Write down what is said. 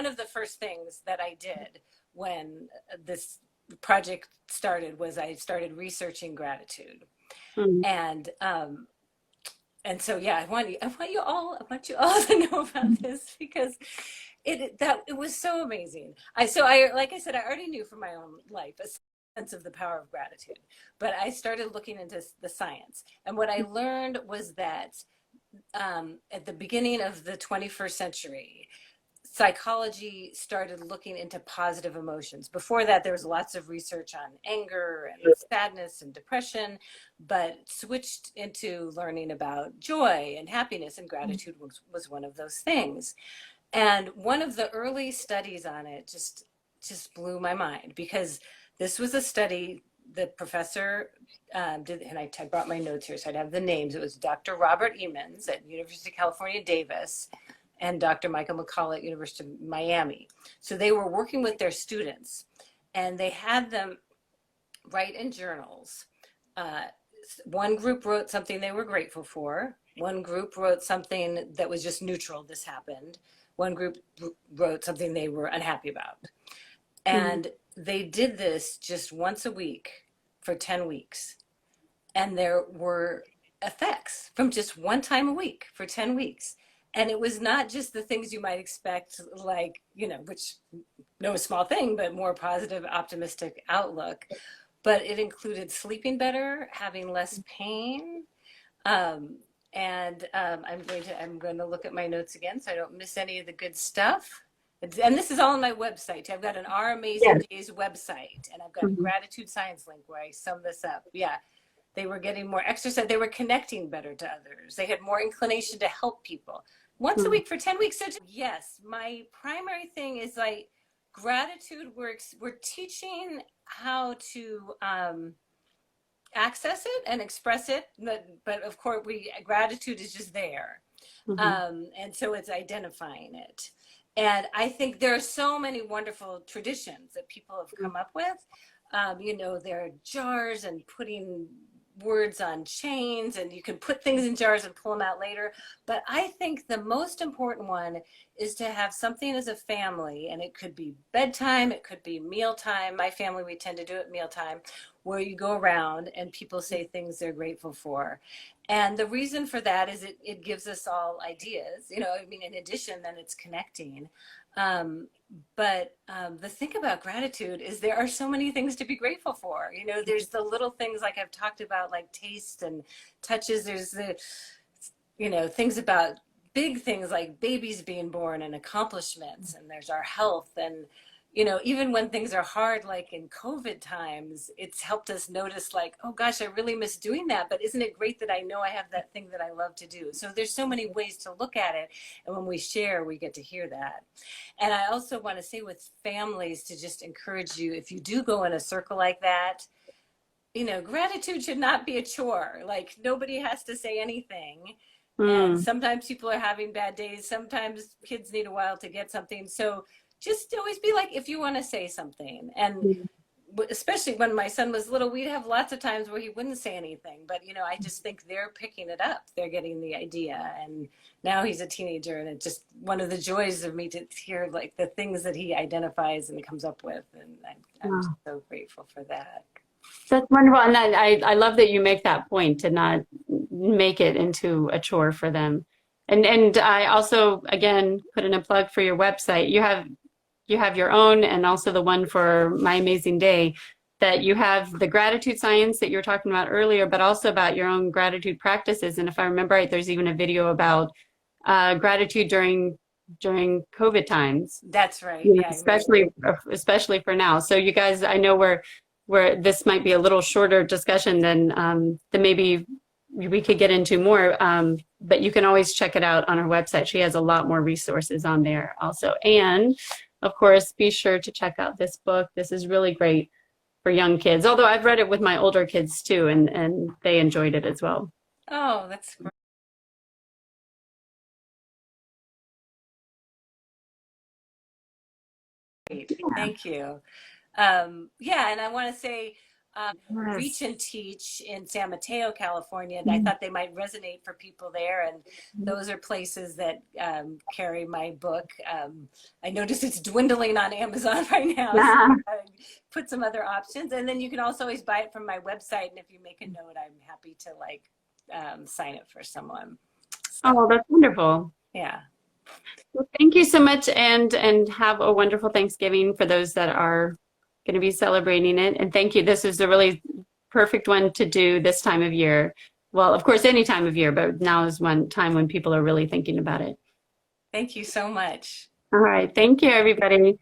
one of the first things that I did when this project started was I started researching gratitude. Mm. And so yeah, I want you all to know about this because it was so amazing. I like I said, I already knew from my own life a sense of the power of gratitude, but I started looking into the science, and what I learned was that at the beginning of the 21st century, psychology started looking into positive emotions. Before that, there was lots of research on anger and sadness and depression, but switched into learning about joy and happiness, and gratitude was one of those things. And one of the early studies on it just blew my mind, because this was a study the professor did, and I brought my notes here so I'd have the names. It was Dr. Robert Emmons at University of California, Davis, and Dr. Michael McCullough at University of Miami. So they were working with their students, and they had them write in journals. Uh, One group wrote something they were grateful for. One group wrote something that was just neutral, this happened. One group wrote something they were unhappy about. Mm. And they did this just once a week for 10 weeks. And there were effects from just one time a week for 10 weeks. And it was not just the things you might expect, like, which no small thing, but more positive, optimistic outlook. But it included sleeping better, having less pain. Um, I'm going to look at my notes again so I don't miss any of the good stuff. And this is all on my website. I've got an Our Amazing Yes. Days website, and I've got a Mhm. gratitude science link where I sum this up. Yeah, they were getting more exercise. They were connecting better to others. They had more inclination to help people. Once a Mm. week for 10 weeks. So yes, my primary thing is like gratitude works. We're teaching how to access it and express it. But of course, gratitude is just there. Mhm. And so it's identifying it. And I think there are so many wonderful traditions that people have come up with. There are jars and putting words on chains, and you can put things in jars and pull them out later. But I think the most important one is to have something as a family, and it could be bedtime, it could be mealtime. My family, we tend to do it mealtime, where you go around and people say things they're grateful for. And the reason for that is it gives us all ideas, I mean, in addition, then it's connecting. Um, but the thing about gratitude is there are so many things to be grateful for. There's the little things like I've talked about, like taste and touches. There's things about big things like babies being born and accomplishments. And there's our health. And even when things are hard, like in COVID times, it's helped us notice, like, oh gosh, I really miss doing that. But isn't it great that I know I have that thing that I love to do? So there's so many ways to look at it. And when we share, we get to hear that. And I also want to say with families to just encourage you, if you do go in a circle like that, gratitude should not be a chore. Like nobody has to say anything. And Mm. sometimes people are having bad days. Sometimes kids need a while to get something. So just always be like, if you want to say something. And Mm. especially when my son was little, we'd have lots of times where he wouldn't say anything. But, I just think they're picking it up. They're getting the idea. And now he's a teenager. And it's just one of the joys of me to hear like the things that he identifies and comes up with. And I'm just Wow. so grateful for that. That's wonderful. And I love that you make that point to not make it into a chore for them. And I also, again, put in a plug for your website. You have your own and also the one for My Amazing Day, that you have the gratitude science that you were talking about earlier, but also about your own gratitude practices. And if I remember right, there's even a video about gratitude during COVID times, That's right. Yeah, I remember. especially for now. So you guys, I know where this might be a little shorter discussion than maybe we could get into more. But you can always check it out on her website. She has a lot more resources on there also. And of course, be sure to check out this book. This is really great for young kids. Although I've read it with my older kids too, and they enjoyed it as well. Oh, that's great. Yeah. Thank you. Yeah, and I want to say Reach Yes. and Teach in San Mateo, California. And I thought they might resonate for people there. And those are places that carry my book. I notice it's dwindling on Amazon right now. So Yeah. I put some other options. And then you can also always buy it from my website. And if you make a note, I'm happy to like sign it for someone. So, Oh, that's wonderful. yeah. Well, thank you so much, and have a wonderful Thanksgiving for those that are going to be celebrating it. And thank you. This is a really perfect one to do this time of year. Well, of course, any time of year, but now is one time when people are really thinking about it. Thank you so much. All right. Thank you, everybody.